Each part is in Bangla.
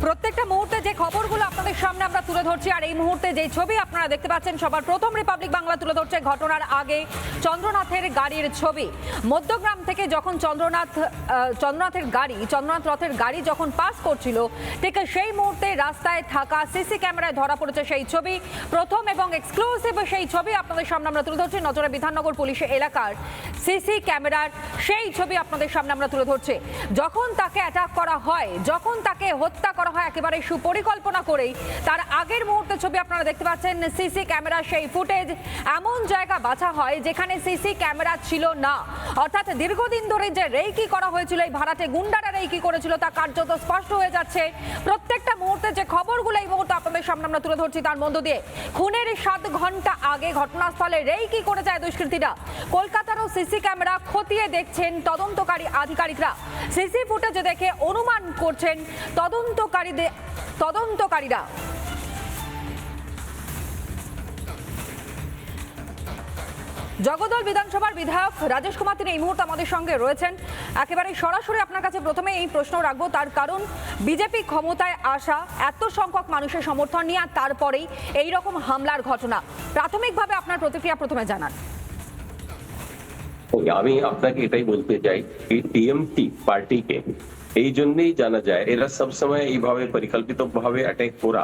প্রত্যেকটা মুহূর্তে যে খবরগুলো আপনাদের সামনে আমরা তুলে ধরছি, আর এই মুহূর্তে যে ছবি আপনারা দেখতে পাচ্ছেন, সবার প্রথম রিপাবলিক বাংলা তুলে ধরছে ঘটনার আগে চন্দ্রনাথের গাড়ির ছবি। মধ্যগ্রাম থেকে যখন চন্দ্রনাথ রথের গাড়ি যখন পাস করছিল, ঠিক সেই মুহূর্তে রাস্তায় থাকা সিসি ক্যামেরায় ধরা পড়েছে সেই ছবি। প্রথম এবং এক্সক্লুসিভ সেই ছবি আপনাদের সামনে আমরা তুলে ধরছি। নজরে বিধাননগর পুলিশ এলাকার সিসি ক্যামেরার সেই ছবি আপনাদের সামনে আমরা তুলে ধরছি। যখন তাকে অ্যাটাক করা হয়, যখন তাকে হত্যা করা হয় একেবারে সুপরিকল্পনা করেই, তার আগের মুহূর্তে ছবি আপনারা দেখতে পাচ্ছেন। সিসি ক্যামেরা সেই ফুটেজ এমন জায়গা বাছা হয় যেখানে সিসি ক্যামেরা ছিল না, অর্থাৎ দীর্ঘদিন ধরে যে রেইকি করা হয়েছিল, এই ভাড়াটে গুন্ডারা রেইকি করেছিল, তা কার্যত স্পষ্ট হয়ে যাচ্ছে। প্রত্যেকটা মুহূর্তে যে খবরগুলো এই মুহূর্তে আপনাদের সামনে আমরা তুলে ধরছি, তার মধ্য দিয়ে খুনের 7 ঘন্টা আগে ঘটনাস্থলে রেইকি করে যায় দুষ্কৃতীরা। কলকাতারও সিসি ক্যামেরা খতিয়ে দেখছেন তদন্তকারী আধিকারিকরা। সিসি ফুটেজ দেখে অনুমান করছেন তদন্তকারীরা। জগদল বিধানসভার বিধায়ক রাজেশ কুমার, তিনি এই মুহূর্তে আমাদের সঙ্গে রয়েছেন। একেবারে সরাসরি আপনার কাছে প্রথমে এই প্রশ্ন রাখবো, তার কারণ বিজেপি ক্ষমতায় আসা, এত সংখ্যক মানুষের সমর্থন নিয়ে, আর তারপরেই এই রকম হামলার ঘটনা। প্রাথমিকভাবে আপনার প্রতিক্রিয়া প্রথমে জানান। আমি আপনাকে এটাই বলতে চাই, এই টিএমসি পার্টিকে এই জন্যই জানা যায়, এরা সবসময় এইভাবে পরিকল্পিতভাবে অ্যাটাক করা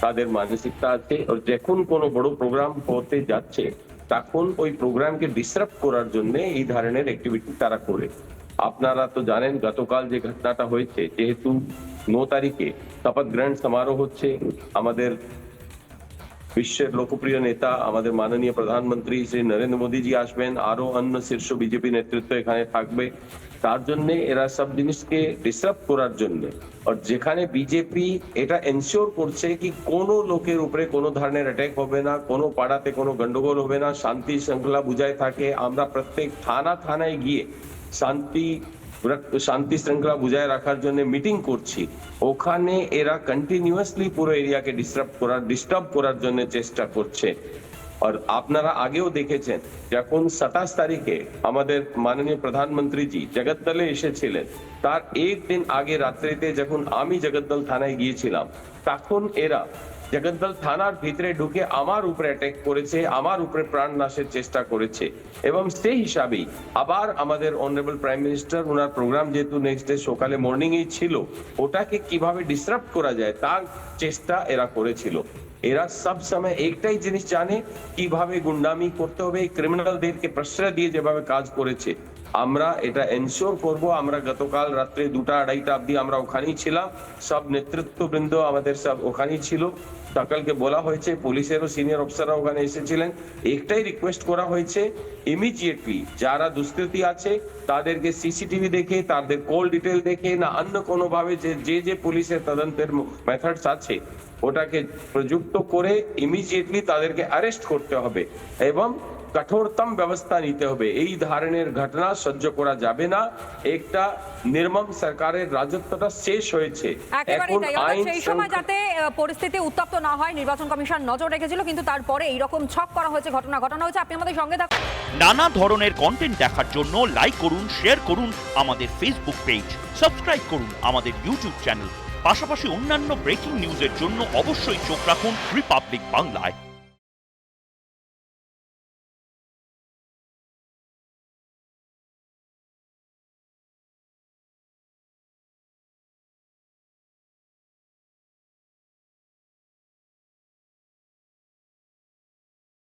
তাদের মানসিকতা আছে। আর যখন কোনো বড় প্রোগ্রাম হতে যাচ্ছে, তখন ওই প্রোগ্রামকে ডিসরাপ্ট করার জন্য এই ধরনের অ্যাক্টিভিটি তারা করে। আপনারা তো জানেন গতকাল যে ঘটনাটা হয়েছে, যেহেতু 9 তারিখে শপথ গ্রহণ সমারোহ হচ্ছে, আমাদের বিশ্বের লোকপ্রিয় নেতা আমাদের মাননীয় প্রধানমন্ত্রী শ্রী নরেন্দ্র মোদীজি আসবেন, আরো অন্য শীর্ষ বিজেপি নেতৃত্ব এখানে থাকবে। তার জন্য এরা সব জিনিসকে ডিসরাপ্ট করার জন্য, আর যেখানে বিজেপি এটা এনশিওর করছে কি কোনো লোকের উপরে কোনো ধরনের অ্যাটাক হবে না, কোনো পাড়াতে কোনো গন্ডগোল হবে না, শান্তি শৃঙ্খলা বজায় থাকে। আমরা প্রত্যেক থানায় গিয়ে শান্তি শৃঙ্খলা বজায় রাখার জন্য মিটিং করছি। ওখানে এরা কন্টিনিউয়াসলি পুরো এরিয়াকে ডিস্টার্ব করার জন্য চেষ্টা করছে। আর আপনারা আগেও দেখেছেন, যখন 27 তারিখে আমাদের মাননীয় প্রধানমন্ত্রীজি জগদ্দলে এসেছিলেন, তার একদিন আগে রাত্রিতে যখন আমি জগদ্দল থানায় গিয়েছিলাম, তখন এরা জগদ্দল থানার ভিতরে ঢুকে আমার উপরে অ্যাটাক করেছে, আমার উপরে প্রাণ নাশের চেষ্টা করেছে। এবং সেই হিসাবেই আবার আমাদের অনারেবল প্রাইম মিনিস্টার, ওনার প্রোগ্রাম যেহেতু নেক্সট ডে সকালে মর্নিং এই ছিল, ওটাকে কিভাবে ডিসরাপ্ট করা যায় তার চেষ্টা এরা করেছিল। এরা সব সময় একটাই জিনিস জানে, কিভাবে গুন্ডামি করতে হবে। ক্রিমিনালদেরকে প্রশ্রয় দিয়ে যেভাবে কাজ করেছে, আমরা এটা এনশিওর করব। আমরা গতকাল রাত্রে 2টা-2:30 অব্দি আমরা ওখানেই ছিলাম, সব নেতৃত্ববৃন্দ আমাদের সব ওখানেই ছিল। সকালকে বলা হয়েছে, পুলিশেরও সিনিয়র অফিসাররা ওখানে এসেছিলেন। একটাই রিকোয়েস্ট করা হয়েছে, ইমিডিয়েটলি যারা দুষ্কৃতী আছে তাদেরকে সিসিটিভি দেখে, তাদের কল ডিটেল দেখে, না অন্য কোনো ভাবে যে পুলিশের তদন্তের মেথডস আছে ওটাকে প্রযুক্ত করে ইমিডিয়েটলি তাদেরকে অ্যারেস্ট করতে হবে এবং কঠোরতম ব্যবস্থা নিতে হবে। এই ধরনের ঘটনা সহ্য করা যাবে না। একটা নির্মম সরকারের রাজত্বটা শেষ হয়েছে। এখন সেই সময় যাতে পরিস্থিতি উত্তপ্ত না হয়, নির্বাচন কমিশন নজর রেখেছিল, কিন্তু তারপরে এইরকম ছক করা হয়েছে, ঘটনা হয়েছে। আপনি আমাদের সঙ্গে থাকুন। নানা ধরনের কন্টেন্ট দেখার জন্য লাইক করুন, শেয়ার করুন আমাদের ফেসবুক পেজ, সাবস্ক্রাইব করুন আমাদের ইউটিউব চ্যানেল। পাশাপাশি অন্যান্য ব্রেকিং নিউজের জন্য অবশ্যই চোখ রাখুন রিপাবলিক বাংলায়।